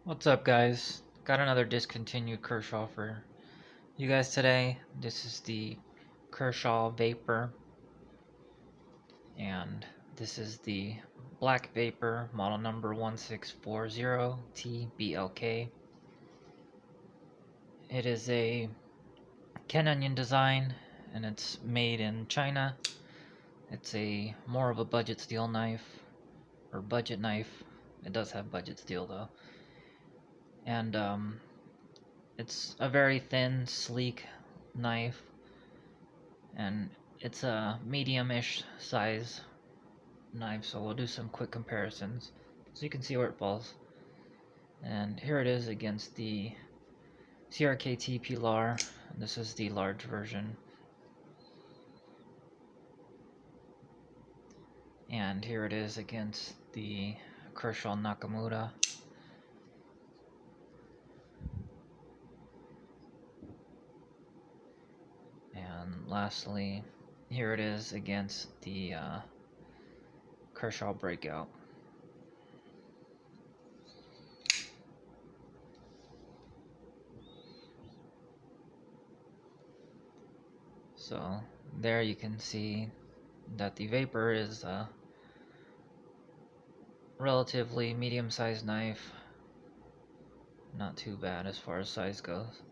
What's up, guys? Got another discontinued Kershaw for you guys today. This is the Kershaw Vapor, and this is the Black Vapor, model number 1640TBLK. It is a Ken Onion design, and it's made in China. It's a more of a budget steel knife, or budget knife. It does have budget steel though, and it's a very thin, sleek knife, and it's a medium-ish size knife, so we'll do some quick comparisons so you can see where it falls. And here it is against the CRKT Pilar. This is the large version. And here it is against the Kershaw Nakamura. And lastly, here it is against the Kershaw Breakout. So there you can see that the Vapor is a relatively medium-sized knife. Not too bad as far as size goes.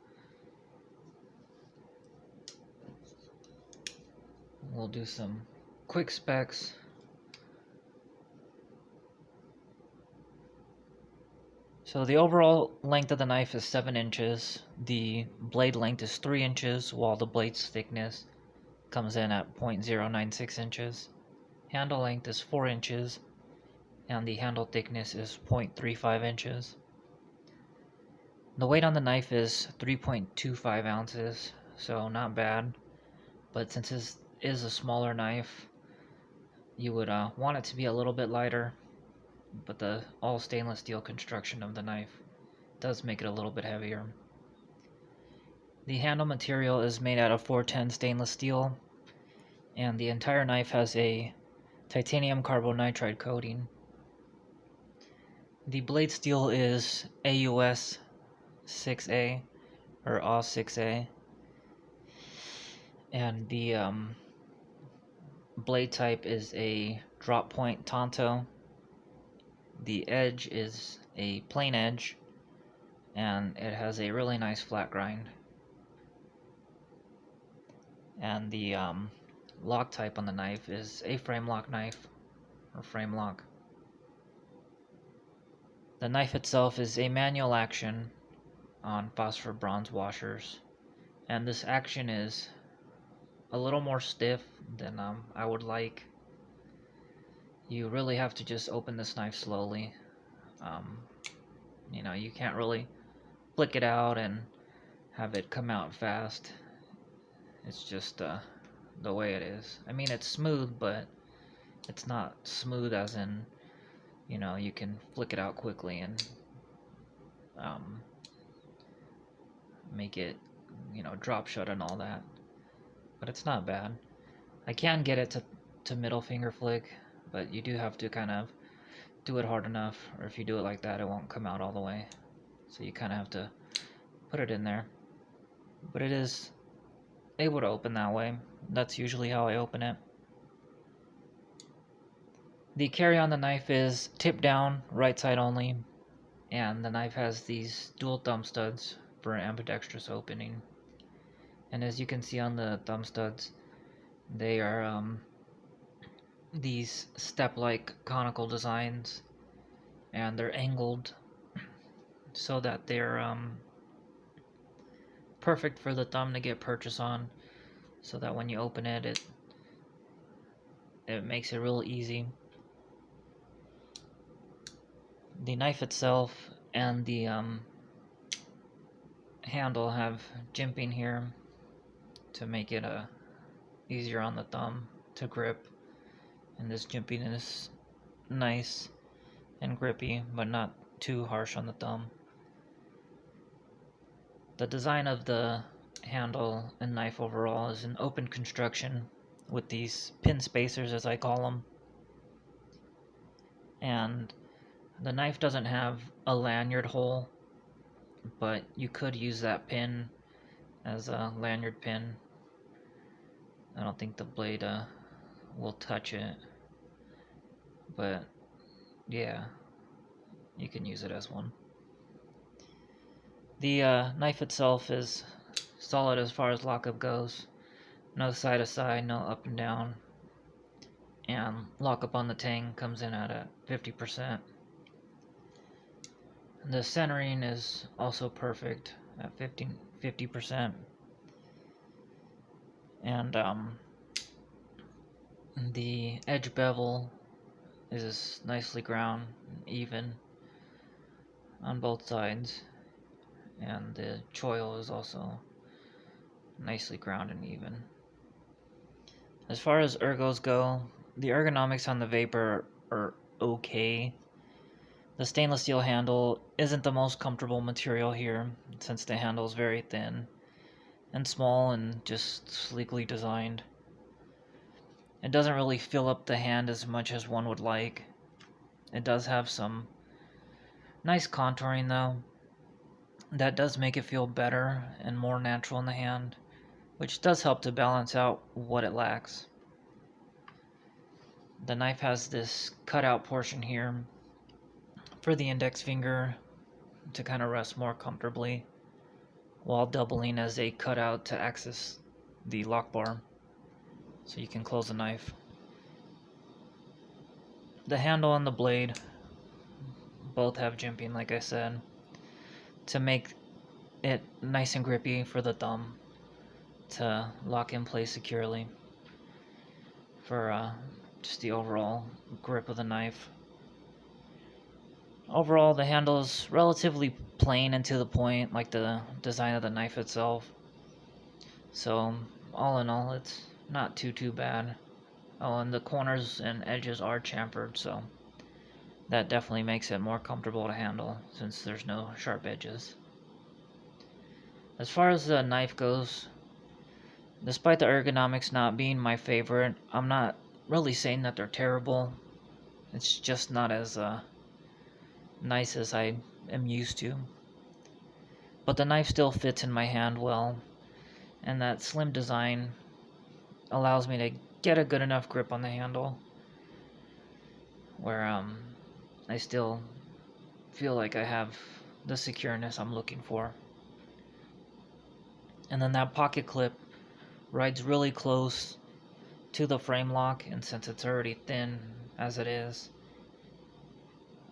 We'll do some quick specs. So the overall length of the knife is 7 inches. The blade length is 3 inches, while the blade's thickness comes in at 0.096 inches. Handle length is 4 inches, and the handle thickness is 0.35 inches. The weight on the knife is 3.25 ounces, so not bad. But since this is a smaller knife, you would want it to be a little bit lighter, but the all stainless steel construction of the knife does make it a little bit heavier. The handle material is made out of 410 stainless steel, and the entire knife has a titanium carbo-nitride coating. The blade steel is AUS 6A or AUS 6A, and the blade type is a drop point Tanto. The edge is a plain edge, and it has a really nice flat grind. And the lock type on the knife is a frame lock knife, or frame lock. The knife itself is a manual action on phosphor bronze washers, and this action is a little more stiff than I would like. You really have to just open this knife slowly. You can't really flick it out and have it come out fast. It's just the way it is. I mean, it's smooth, but it's not smooth as in, you can flick it out quickly and make it, drop shut and all that. But it's not bad. I can get it to middle finger flick, but you do have to kind of do it hard enough, or if you do it like that, it won't come out all the way. So you kind of have to put it in there. But it is able to open that way. That's usually how I open it. The carry on the knife is tip down, right side only, and the knife has these dual thumb studs for ambidextrous opening. And as you can see on the thumb studs, they are these step-like conical designs, and they're angled so that they're perfect for the thumb to get purchase on, so that when you open it, it makes it real easy. The knife itself and the handle have jimping here to make it easier on the thumb to grip, and this jimping is nice and grippy, but not too harsh on the thumb. The design of the handle and knife overall is an open construction with these pin spacers, as I call them, and The knife doesn't have a lanyard hole, but you could use that pin as a lanyard pin. I don't think the blade will touch it, but yeah, you can use it as one. The knife itself is solid as far as lockup goes. No side to side, no up and down. And lockup on the tang comes in at 50%. The centering is also perfect at 50%. And the edge bevel is nicely ground, even on both sides. And the choil is also nicely ground and even. As far as ergos go, the ergonomics on the Vapor are okay. The stainless steel handle isn't the most comfortable material here, since the handle is very thin and small and just sleekly designed. It doesn't really fill up the hand as much as one would like. It does have some nice contouring though. That does make it feel better and more natural in the hand, which does help to balance out what it lacks. The knife has this cutout portion here for the index finger to kind of rest more comfortably, while doubling as a cutout to access the lock bar, so you can close the knife. The handle and the blade both have jimping, like I said, to make it nice and grippy for the thumb to lock in place securely for just the overall grip of the knife. Overall, the handle is relatively plain and to the point, like the design of the knife itself. So, all in all, it's not too bad. Oh, and the corners and edges are chamfered, so that definitely makes it more comfortable to handle, since there's no sharp edges. As far as the knife goes, despite the ergonomics not being my favorite, I'm not really saying that they're terrible. It's just not as nice as I am used to. But the knife still fits in my hand well, and that slim design allows me to get a good enough grip on the handle where I still feel like I have the secureness I'm looking for. And then that pocket clip rides really close to the frame lock, and since it's already thin as it is,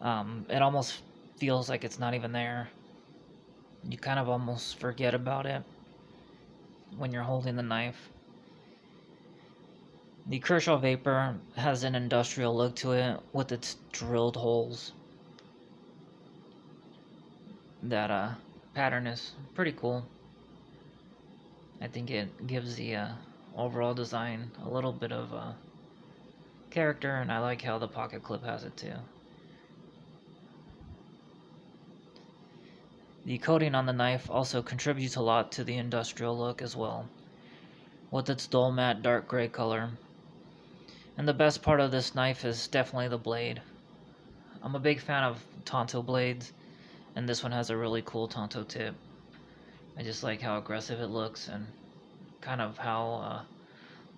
it almost feels like it's not even there. You kind of almost forget about it when you're holding the knife. The Kershaw Vapor has an industrial look to it with its drilled holes. That pattern is pretty cool. I think it gives the overall design a little bit of character, and I like how the pocket clip has it too. The coating on the knife also contributes a lot to the industrial look as well, with its dull matte dark gray color. And the best part of this knife is definitely the blade. I'm a big fan of Tanto blades, and this one has a really cool Tanto tip. I just like how aggressive it looks and kind of how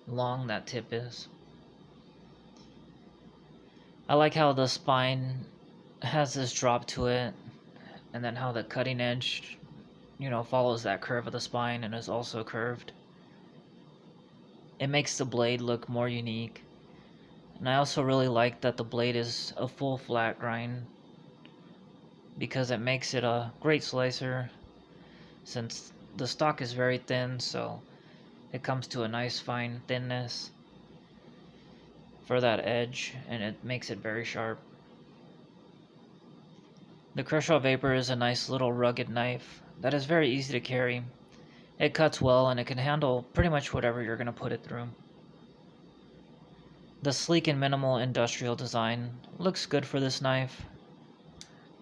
long that tip is. I like how the spine has this drop to it, and then how the cutting edge, follows that curve of the spine and is also curved. It makes the blade look more unique. And I also really like that the blade is a full flat grind, because it makes it a great slicer, since the stock is very thin, so it comes to a nice fine thinness for that edge, and it makes it very sharp. The Kershaw Vapor is a nice little rugged knife that is very easy to carry. It cuts well, and it can handle pretty much whatever you're going to put it through. The sleek and minimal industrial design looks good for this knife,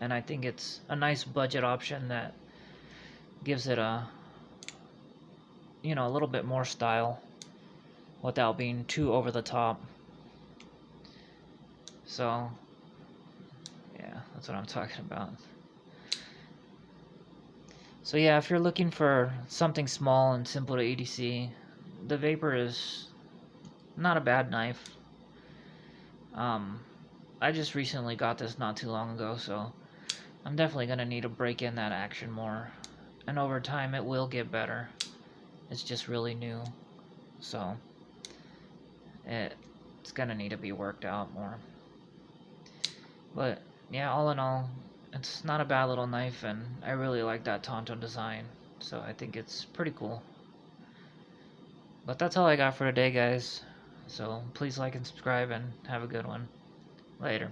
and I think it's a nice budget option that gives it a little bit more style without being too over the top. So yeah, That's what I'm talking about. So yeah, if you're looking for something small and simple to EDC, the Vapor is not a bad knife. I just recently got this not too long ago, so I'm definitely going to need to break in that action more. And over time it will get better. It's just really new. So it's going to need to be worked out more. But yeah, all in all, it's not a bad little knife, and I really like that Tanto design. So I think it's pretty cool. But that's all I got for today, guys. So please like and subscribe, and have a good one. Later.